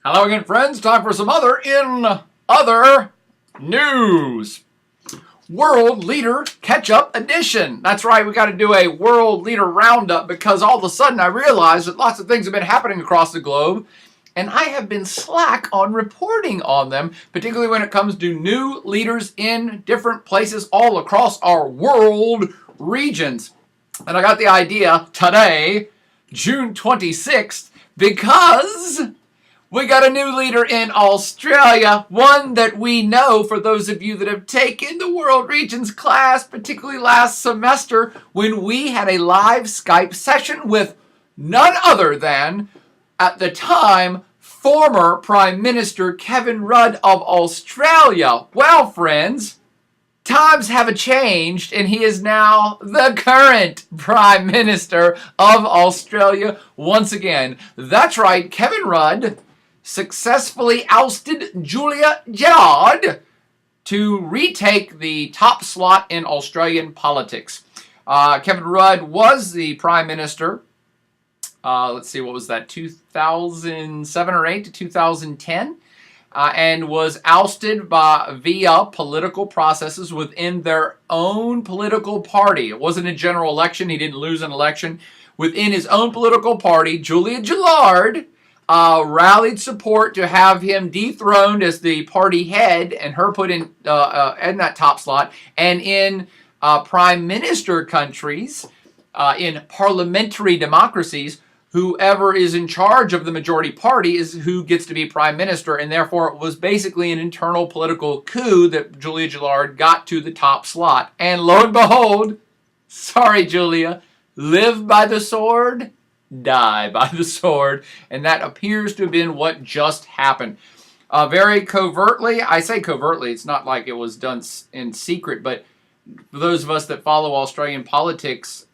Hello again, friends. Time for some other news. World Leader Catch-Up Edition. That's right, we got to do a World Leader Roundup because all of a sudden I realized that lots of things have been happening across the globe and I have been slack on reporting on them, particularly when it comes to new leaders in different places all across our world regions. And I got the idea today, June 26th, because we got a new leader in Australia, one that we know for those of you that have taken the World Regions class, particularly last semester when we had a live Skype session with none other than, at the time, former Prime Minister Kevin Rudd of Australia. Well, friends, times have changed, and he is now the current Prime Minister of Australia once again. That's right, Kevin Rudd successfully ousted Julia Gillard to retake the top slot in Australian politics. Kevin Rudd was the Prime Minister, let's see, what was that, 2007 or 8 to 2010? And was ousted via political processes within their own political party. It wasn't a general election. He didn't lose an election. Within his own political party, Julia Gillard rallied support to have him dethroned as the party head and her put in that top slot. And in prime minister countries, in parliamentary democracies, whoever is in charge of the majority party is who gets to be prime minister, and therefore it was basically an internal political coup that Julia Gillard got to the top slot. And lo and behold, sorry Julia, live by the sword, die by the sword, and that appears to have been what just happened. Very covertly, I say covertly, it's not like it was done in secret, but for those of us that follow Australian politics,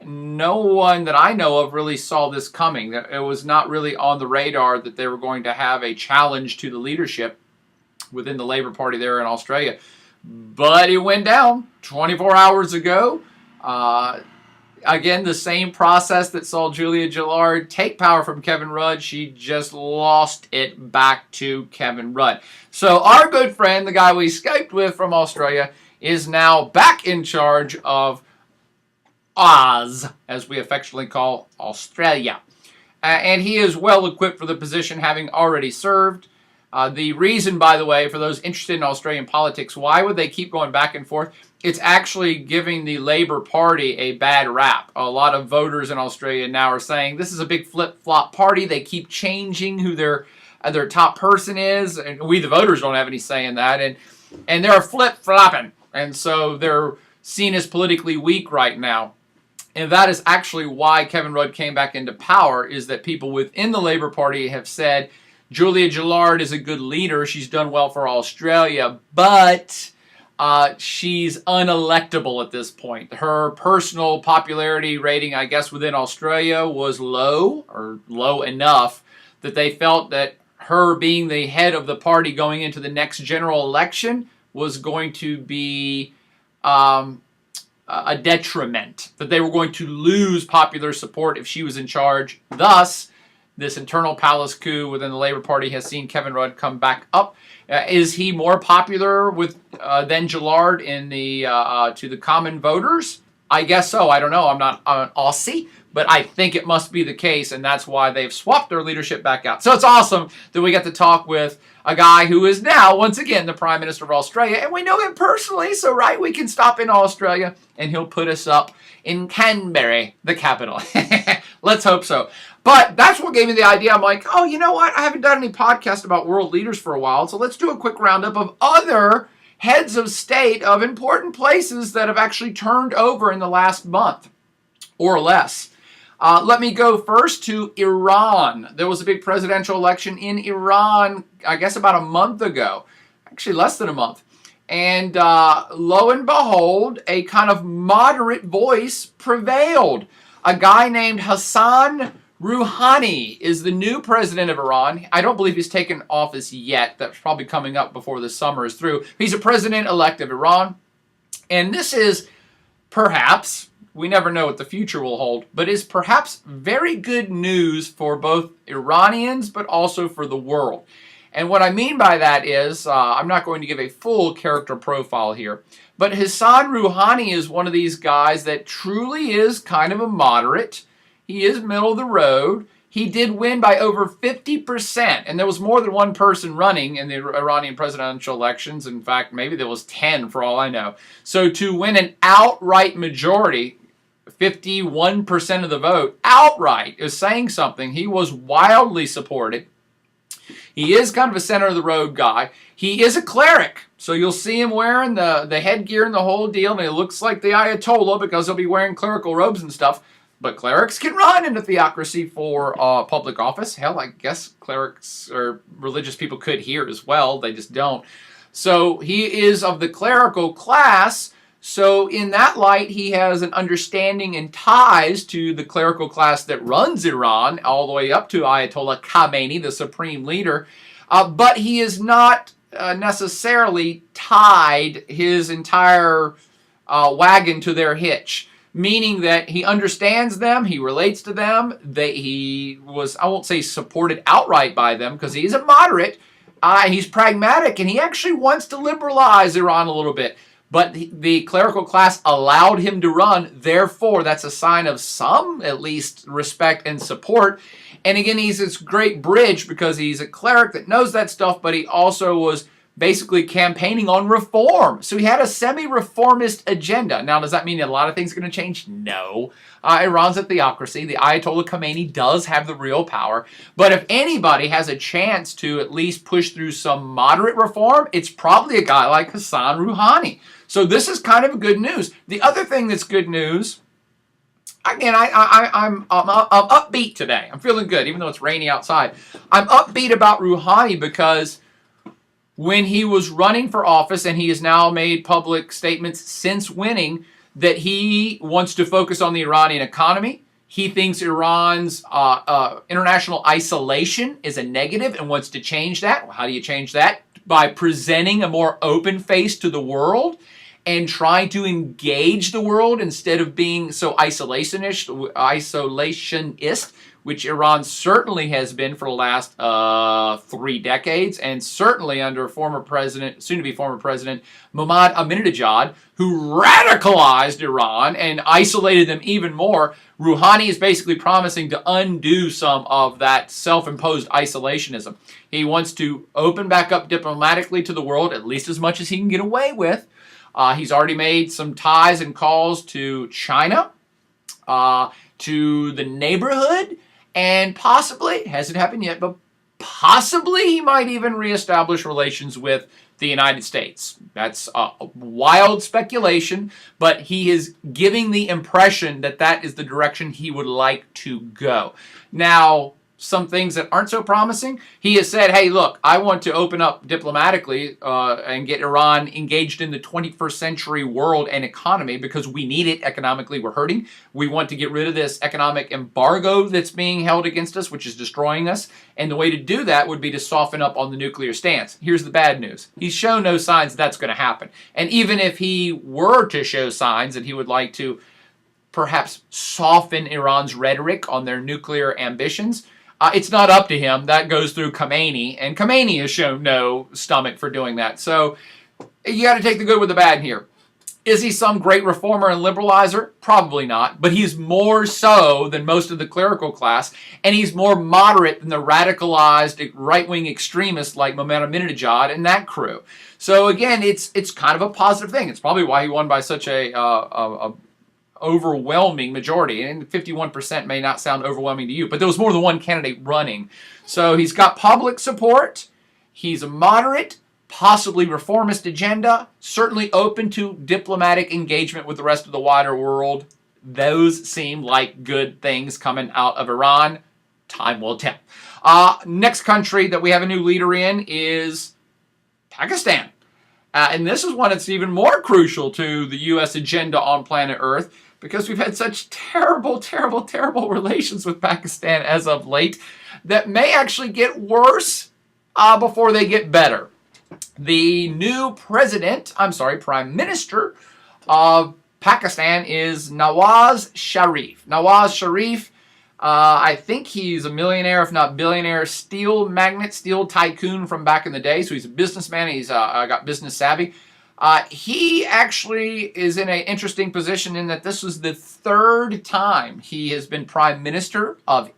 no one that I know of really saw this coming. It was not really on the radar that they were going to have a challenge to the leadership within the Labour Party there in Australia. But it went down 24 hours ago. Again, the same process that saw Julia Gillard take power from Kevin Rudd. She just lost it back to Kevin Rudd. So our good friend, the guy we Skyped with from Australia, is now back in charge of Oz, as we affectionately call Australia. And he is well equipped for the position, having already served. The reason, by the way, for those interested in Australian politics, why would they keep going back and forth? It's actually giving the Labour Party a bad rap. A lot of voters in Australia now are saying this is a big flip-flop party. They keep changing who their top person is, and we the voters don't have any say in that. And they're flip-flopping, and so they're seen as politically weak right now. And that is actually why Kevin Rudd came back into power, is that people within the Labour Party have said Julia Gillard is a good leader. She's done well for Australia, but she's unelectable at this point. Her personal popularity rating, I guess, within Australia was low, or low enough, that they felt that her being the head of the party going into the next general election was going to be a detriment, that they were going to lose popular support if she was in charge. Thus, this internal palace coup within the Labour Party has seen Kevin Rudd come back up. Is he more popular than Gillard in to the common voters? I guess so. I don't know. I'm not an Aussie, but I think it must be the case, and that's why they've swapped their leadership back out. So it's awesome that we get to talk with a guy who is now, once again, the Prime Minister of Australia, and we know him personally, so right, we can stop in Australia, and he'll put us up in Canberra, the capital. Let's hope so. But that's what gave me the idea. I'm like, oh, you know what? I haven't done any podcast about world leaders for a while, so let's do a quick roundup of other heads of state of important places that have actually turned over in the last month or less. Let me go first to Iran. There was a big presidential election in Iran, I guess about a month ago. Actually, less than a month. And lo and behold, a kind of moderate voice prevailed. A guy named Hassan Rouhani is the new president of Iran. I don't believe he's taken office yet. That's probably coming up before the summer is through. He's a president-elect of Iran. And this is perhaps, we never know what the future will hold, but is perhaps very good news for both Iranians, but also for the world. And what I mean by that is, I'm not going to give a full character profile here, but Hassan Rouhani is one of these guys that truly is kind of a moderate. He is middle of the road. He did win by over 50%, and there was more than one person running in the Iranian presidential elections. In fact, maybe there was 10 for all I know. So to win an outright majority, 51% of the vote, outright, is saying something. He was wildly supported. He is kind of a center-of-the-road guy. He is a cleric, so you'll see him wearing the headgear and the whole deal, and he looks like the Ayatollah because he'll be wearing clerical robes and stuff. But clerics can run in a theocracy for public office. Hell, I guess clerics or religious people could here as well. They just don't. So he is of the clerical class. So in that light, he has an understanding and ties to the clerical class that runs Iran, all the way up to Ayatollah Khamenei, the supreme leader. But he is not necessarily tied his entire wagon to their hitch. Meaning that he understands them, he relates to them, he was, I won't say supported outright by them, because he's a moderate, he's pragmatic, and he actually wants to liberalize Iran a little bit. But the clerical class allowed him to run, therefore that's a sign of some, at least, respect and support. And again, he's this great bridge because he's a cleric that knows that stuff, but he also was basically campaigning on reform. So he had a semi-reformist agenda. Now, does that mean a lot of things are going to change? No. Iran's a theocracy. The Ayatollah Khamenei does have the real power. But if anybody has a chance to at least push through some moderate reform, it's probably a guy like Hassan Rouhani. So this is kind of good news. The other thing that's good news, again, I'm upbeat today. I'm feeling good, even though it's rainy outside. I'm upbeat about Rouhani because when he was running for office, and he has now made public statements since winning that he wants to focus on the Iranian economy. He thinks Iran's international isolation is a negative and wants to change that. Well, how do you change that? By presenting a more open face to the world and trying to engage the world instead of being so isolationist, which Iran certainly has been for the last 3 decades, and certainly under former president, soon-to-be former president, Mohammad Ahmadinejad, who radicalized Iran and isolated them even more. Rouhani is basically promising to undo some of that self-imposed isolationism. He wants to open back up diplomatically to the world, at least as much as he can get away with. He's already made some ties and calls to China, to the neighborhood, and possibly, hasn't happened yet, but possibly he might even reestablish relations with the United States. That's a wild speculation, but he is giving the impression that that is the direction he would like to go. Now, some things that aren't so promising. He has said, hey, look, I want to open up diplomatically and get Iran engaged in the 21st century world and economy because we need it economically. We're hurting. We want to get rid of this economic embargo that's being held against us, which is destroying us. And the way to do that would be to soften up on the nuclear stance. Here's the bad news. He's shown no signs that's going to happen. And even if he were to show signs that he would like to perhaps soften Iran's rhetoric on their nuclear ambitions, it's not up to him. That goes through Khamenei, and Khamenei has shown no stomach for doing that. So you got to take the good with the bad here. Is he some great reformer and liberalizer? Probably not, but he's more so than most of the clerical class, and he's more moderate than the radicalized right-wing extremists like Mohammad Ahmadinejad and that crew. So again, it's kind of a positive thing. It's probably why he won by such a overwhelming majority, and 51% may not sound overwhelming to you, but there was more than one candidate running. So he's got public support, he's a moderate, possibly reformist agenda, certainly open to diplomatic engagement with the rest of the wider world. Those seem like good things coming out of Iran. Time will tell. Next country that we have a new leader in is Pakistan. And this is one that's even more crucial to the U.S. agenda on planet Earth, because we've had such terrible, terrible, terrible relations with Pakistan as of late that may actually get worse before they get better. The new prime minister of Pakistan is Nawaz Sharif. Nawaz Sharif, I think he's a millionaire, if not billionaire, steel magnate, steel tycoon from back in the day. So he's a businessman. He's got business savvy. He actually is in an interesting position in that this was the third time he has been prime minister of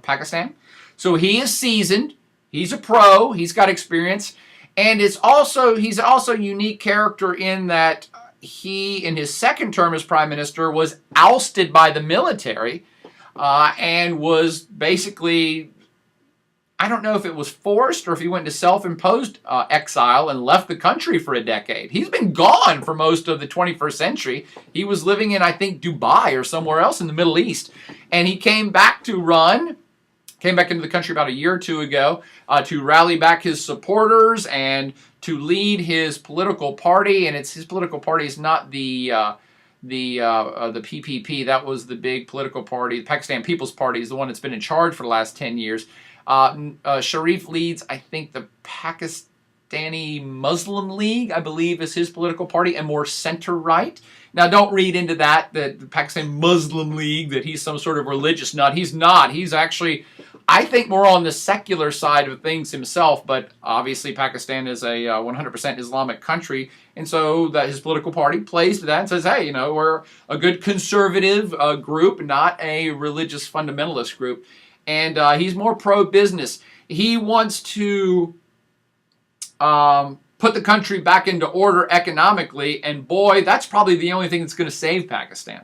Pakistan. So he is seasoned. He's a pro. He's got experience. And he's also a unique character in that he, in his second term as prime minister, was ousted by the military and was basically, I don't know if it was forced or if he went into self-imposed exile and left the country for a decade. He's been gone for most of the 21st century. He was living in, I think, Dubai or somewhere else in the Middle East. And he came back into the country about a year or two ago to rally back his supporters and to lead his political party. And his political party is not the PPP. That was the big political party. The Pakistan People's Party is the one that's been in charge for the last 10 years. Sharif leads, I think, the Pakistani Muslim League, I believe, is his political party, and more center-right. Now, don't read into that the Pakistan Muslim League, that he's some sort of religious nut. He's not. He's actually, I think, more on the secular side of things himself, but obviously Pakistan is a 100% Islamic country, and so that his political party plays to that and says, hey, we're a good conservative group, not a religious fundamentalist group. And he's more pro-business. He wants to put the country back into order economically, and boy, that's probably the only thing that's going to save Pakistan.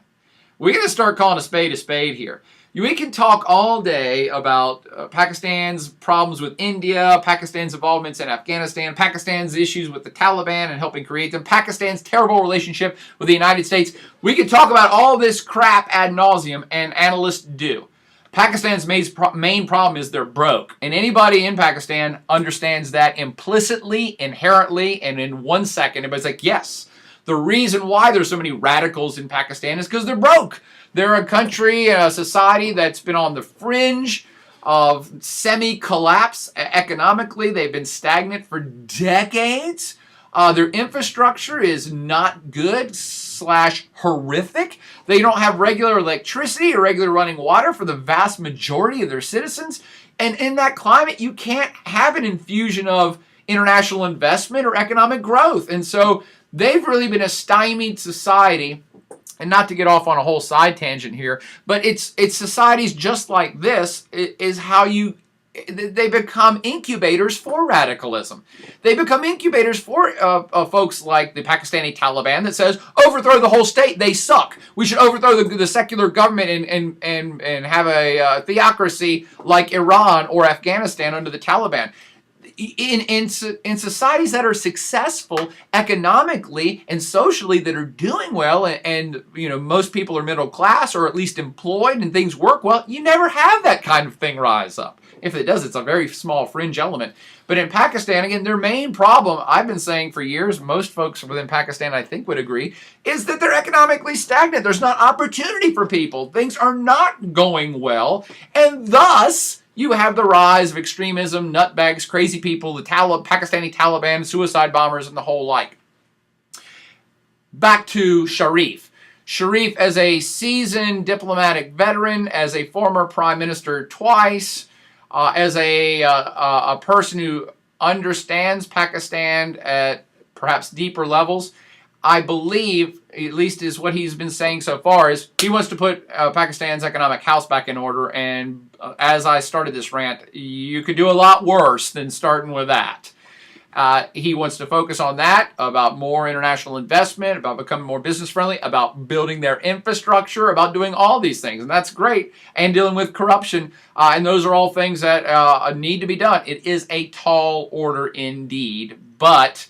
We're going to start calling a spade here. We can talk all day about Pakistan's problems with India, Pakistan's involvements in Afghanistan, Pakistan's issues with the Taliban and helping create them, Pakistan's terrible relationship with the United States. We can talk about all this crap ad nauseum, and analysts do. Pakistan's main problem is they're broke. And anybody in Pakistan understands that implicitly, inherently, and in 1 second. Everybody's like, yes, the reason why there's so many radicals in Pakistan is because they're broke. They're a country, a society that's been on the fringe of semi-collapse economically. They've been stagnant for decades. Their infrastructure is not good / horrific. They don't have regular electricity or regular running water for the vast majority of their citizens. And in that climate, you can't have an infusion of international investment or economic growth. And so they've really been a stymied society. And not to get off on a whole side tangent here, but it's societies just like this is how they become incubators for radicalism. They become incubators for folks like the Pakistani Taliban that says, overthrow the whole state, they suck. We should overthrow the secular government and have a theocracy like Iran or Afghanistan under the Taliban. In societies that are successful economically and socially, that are doing well, and most people are middle class or at least employed and things work well, you never have that kind of thing rise up. If it does, it's a very small fringe element. But in Pakistan, again, their main problem, I've been saying for years, most folks within Pakistan I think would agree, is that they're economically stagnant. There's not opportunity for people. Things are not going well, and thus you have the rise of extremism, nutbags, crazy people, the Pakistani Taliban, suicide bombers, and the whole like. Back to Sharif. Sharif, as a seasoned diplomatic veteran, as a former prime minister twice, as a person who understands Pakistan at perhaps deeper levels, I believe, at least is what he's been saying so far, is he wants to put Pakistan's economic house back in order. And as I started this rant, you could do a lot worse than starting with that. He wants to focus on that, about more international investment, about becoming more business friendly, about building their infrastructure, about doing all these things. And that's great. And dealing with corruption. And those are all things that need to be done. It is a tall order indeed. But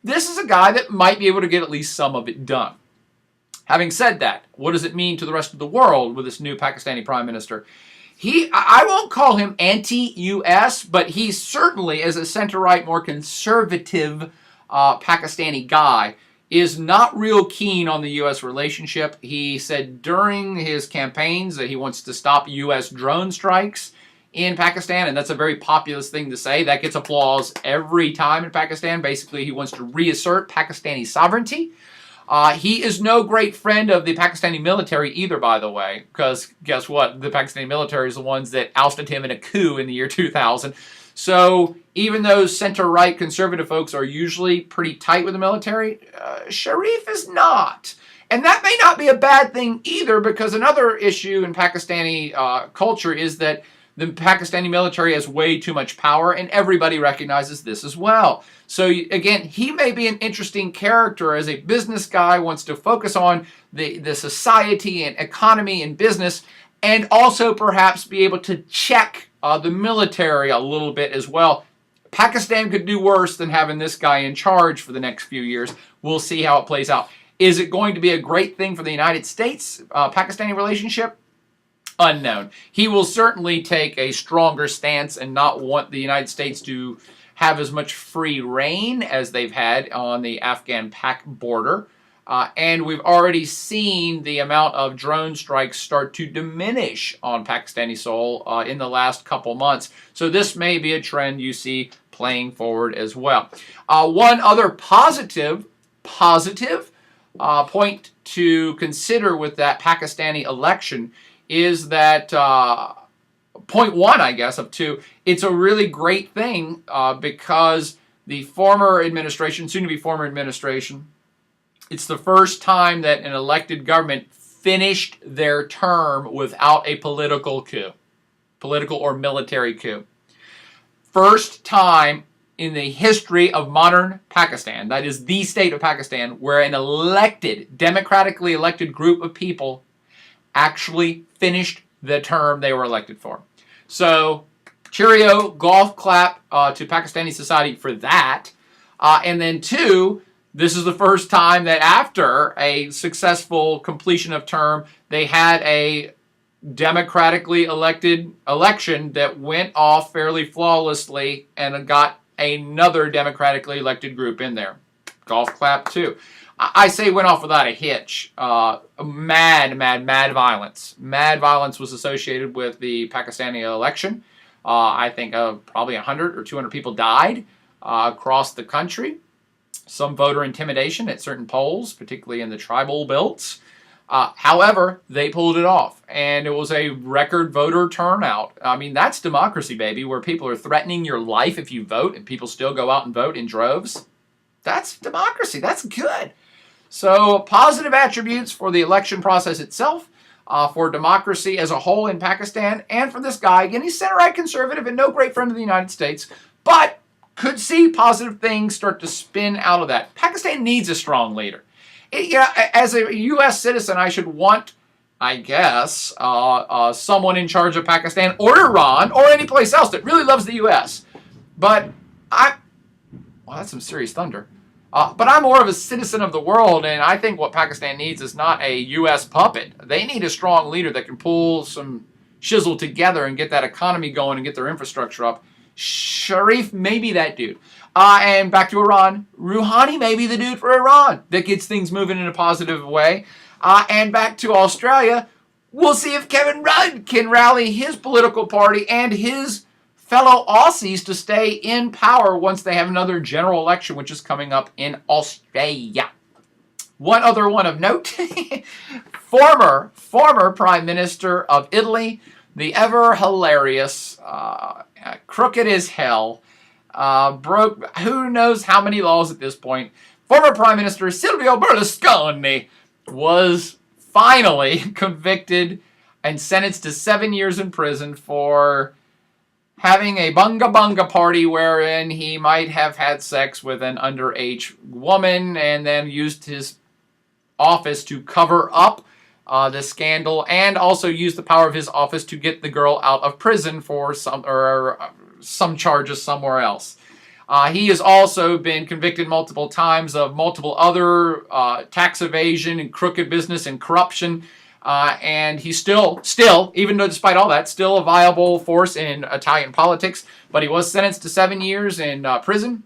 this is a guy that might be able to get at least some of it done. Having said that, what does it mean to the rest of the world with this new Pakistani prime minister? I won't call him anti-U.S., but he certainly, as a center-right, more conservative Pakistani guy, is not real keen on the U.S. relationship. He said during his campaigns that he wants to stop U.S. drone strikes in Pakistan, and that's a very populist thing to say. That gets applause every time in Pakistan. Basically, he wants to reassert Pakistani sovereignty. He is no great friend of the Pakistani military either, by the way, because guess what? The Pakistani military is the ones that ousted him in a coup in the year 2000. So even though center-right conservative folks are usually pretty tight with the military, Sharif is not. And that may not be a bad thing either, because another issue in Pakistani culture is that the Pakistani military has way too much power, and everybody recognizes this as well. So again, he may be an interesting character as a business guy, wants to focus on the society and economy and business, and also perhaps be able to check the military a little bit as well. Pakistan could do worse than having this guy in charge for the next few years. We'll see how it plays out. Is it going to be a great thing for the United States Pakistani relationship? Unknown. He will certainly take a stronger stance and not want the United States to have as much free reign as they've had on the Afghan-Pak border. And we've already seen the amount of drone strikes start to diminish on Pakistani soil in the last couple months. So this may be a trend you see playing forward as well. One other positive point to consider with that Pakistani election is that point one, I guess, of two, it's a really great thing because the former administration, soon-to-be former administration, it's the first time that an elected government finished their term without a political coup, political or military coup. First time in the history of modern Pakistan, that is the state of Pakistan, where an elected, democratically elected group of people actually finished the term they were elected for. So, cheerio, golf clap to Pakistani society for that. And then two, this is the first time that after a successful completion of term, they had a democratically elected election that went off fairly flawlessly and got another democratically elected group in there. Golf clap too. I say went off without a hitch. Mad violence. Mad violence was associated with the Pakistani election. I think probably 100 or 200 people died across the country. Some voter intimidation at certain polls, particularly in the tribal belts. However, they pulled it off, and it was a record voter turnout. I mean, that's democracy, baby, where people are threatening your life if you vote, and people still go out and vote in droves. That's democracy. That's good. So, positive attributes for the election process itself, for democracy as a whole in Pakistan, and for this guy. Again, he's center-right conservative and no great friend of the United States, but could see positive things start to spin out of that. Pakistan needs a strong leader. As a U.S. citizen, I should want, I guess, someone in charge of Pakistan or Iran or any place else that really loves the U.S. But well, that's some serious thunder. But I'm more of a citizen of the world, and I think what Pakistan needs is not a U.S. puppet. They need a strong leader that can pull some shizzle together and get that economy going and get their infrastructure up. Sharif may be that dude. And back to Iran, Rouhani may be the dude for Iran that gets things moving in a positive way. And back to Australia, we'll see if Kevin Rudd can rally his political party and his fellow Aussies to stay in power once they have another general election, which is coming up in Australia. One other one of note, former Prime Minister of Italy, the ever hilarious, crooked as hell, broke who knows how many laws at this point. Former Prime Minister Silvio Berlusconi was finally convicted and sentenced to 7 years in prison for having a bunga party wherein he might have had sex with an underage woman and then used his office to cover up the scandal, and also used the power of his office to get the girl out of prison for some charges somewhere else. He has also been convicted multiple times of multiple other tax evasion and crooked business and corruption, and he's still, even though despite all that, still a viable force in Italian politics. But he was sentenced to 7 years in prison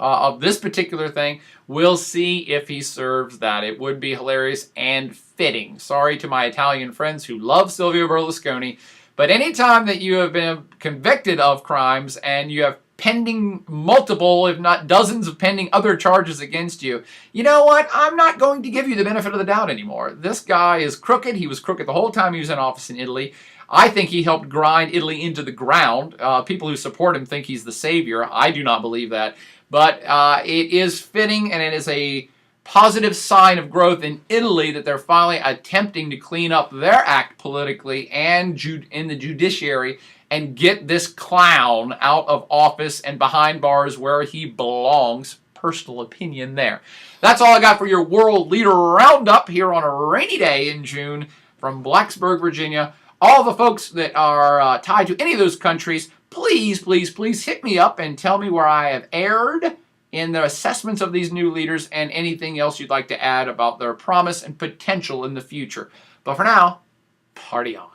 of this particular thing. We'll see if he serves that. It would be hilarious and fitting. Sorry to my Italian friends who love Silvio Berlusconi, but anytime that you have been convicted of crimes and you have pending multiple, if not dozens of pending other charges against you, you know what? I'm not going to give you the benefit of the doubt anymore. This guy is crooked. He was crooked the whole time he was in office in Italy. I think he helped grind Italy into the ground. People who support him think he's the savior. I do not believe that. But it is fitting, and it is a positive sign of growth in Italy that they're finally attempting to clean up their act politically and in the judiciary and get this clown out of office and behind bars where he belongs. Personal opinion there. That's all I got for your World Leader Roundup here on a rainy day in June from Blacksburg, Virginia. All the folks that are tied to any of those countries, please, please, please hit me up and tell me where I have erred in the assessments of these new leaders and anything else you'd like to add about their promise and potential in the future. But for now, party on.